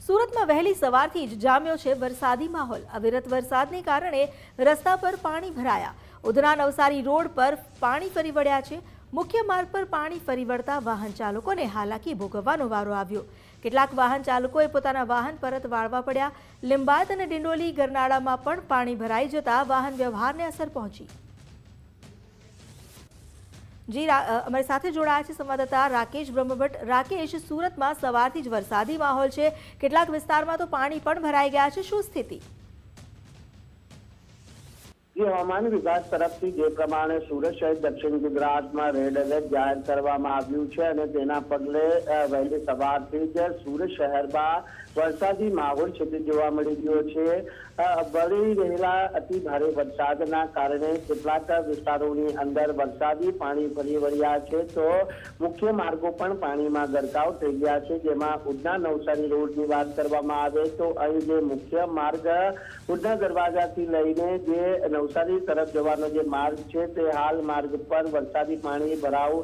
સુરતમાં વહેલી સવારથી જ જામ્યો છે વરસાદી માહોલ। અવિરત વરસાદને કારણે રસ્તા પર પાણી ભરાયા। ઉધના નવસારી રોડ પર પાણી ફરી વળ્યા છે। મુખ્ય માર્ગ પર પાણી ફરી વળતા વાહન ચાલકોને હાલાકી ભોગવવાનો વારો આવ્યો। કેટલાક વાહન ચાલકોએ પોતાના વાહન પરત વાળવા પડ્યા। લિંબાયત અને ડિંડોલી ગરનાળામાં પણ પાણી ભરાઈ જતા વાહન વ્યવહારને અસર પહોંચી। जी अमरी साथे जोड़ाया संवाददाता राकेश ब्रह्मभट्ट। राकेश, सूरत में सवारथी ज वरसादी माहौल है, केटलाक विस्तारमां तो पाणी पण भराई गया है, शुं स्थिति? हवामान विभाग तरफथी जे प्रमाणे सूरत सहित दक्षिण गुजरात में रेड एलर्ट जाहिर करवामां आव्युं छे अने तेना पगले वहेली सवारथी ज सूरत शहर में वरसादी माहौल छे जोवा मळी रह्यो छे। वળી રહેલા અતિ ભારે વરસાદના કારણે કેટલાક વિસ્તારોની અંદર વરસાદી પાણી ફરી વળ્યા છે, તો મુખ્ય માર્ગો પણ પાણીમાં ગરકાવ થઈ ગયા છે। જેમાં ઉધના નવસારી રોડની વાત કરવામાં આવે તો અહીં જે મુખ્ય માર્ગ ઉધના દરવાજાથી લઈને જે નવસારી તરફ જવાનો જે માર્ગ છે તે હાલ માર્ગ પર વરસાદી પાણી ભરાવ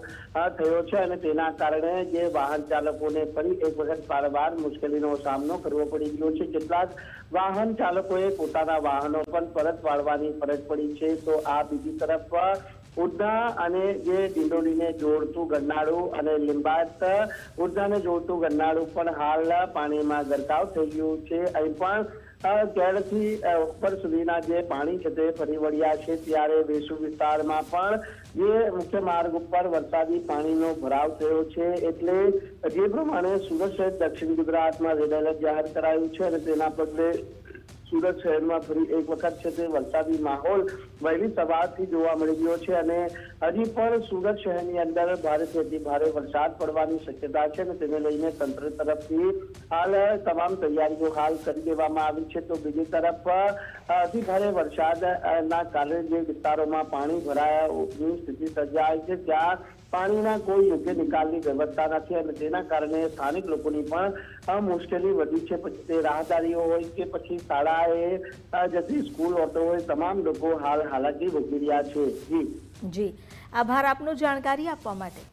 થયો છે અને તેના કારણે જે વાહન ચાલકોને ફરી એક વખત વારંવાર મુશ્કેલીનો સામનો કરવો પડી રહ્યો છે। કેટલાક વાહન ચાલકોએ પોતાના વાહનો પણ પરત વાળવાની ફરજ પડી છે। તો આ બીજી તરફ ઉધના અને જે ડિંડોલીને જોડતું ગરનાળું અને લિંબાયત ઉધનાને જોડતું ગરનાળું પણ હાલ પાણીમાં ગરકાવ થઈ ગયું છે। અહીં પણ કેળથી ઉપર સુધીના જે પાણી છે તે ફરી વળ્યા છે। ત્યારે વેસુ વિસ્તારમાં પણ જે મુખ્ય માર્ગ ઉપર વરસાદી પાણીનો ભરાવ થયો છે, એટલે જે પ્રમાણે સુરત સહિત દક્ષિણ ગુજરાતમાં રેડ એલર્ટ જાહેર કરાયું છે અને તેના પગલે सूरत शहर में फरी एक वक्त है वरसादी माहौल वहेली सवारथी जोवा मळी रह्यो छे अने हजी पण सूरत शहरनी अंदर भारेथी अति भारे वरसाद पड़वानी शक्यता छे अने तेने लईने तंत्र तरफथी हाल तमाम तैयारीओ हाल करी देवामां आवी छे। तो बीजी तरफ अति भारे वरसादना कारणे जे विस्तारोमां पाणी भरायानी स्थिति सर्जाई छे त्यां पाणीना कोई योग्य निकालनी व्यवस्था नहीं और तेना कारणे स्थानिक लोकोनी पण मुश्केली वधी छे। पछी ते राहदारीओ होय के पछी शाळाए जती स्कूल ऑटो होय तमाम लोको हाल हालाकी भोगी रह्या छे। जी आभार आपनो जानकारी आपवा माटे।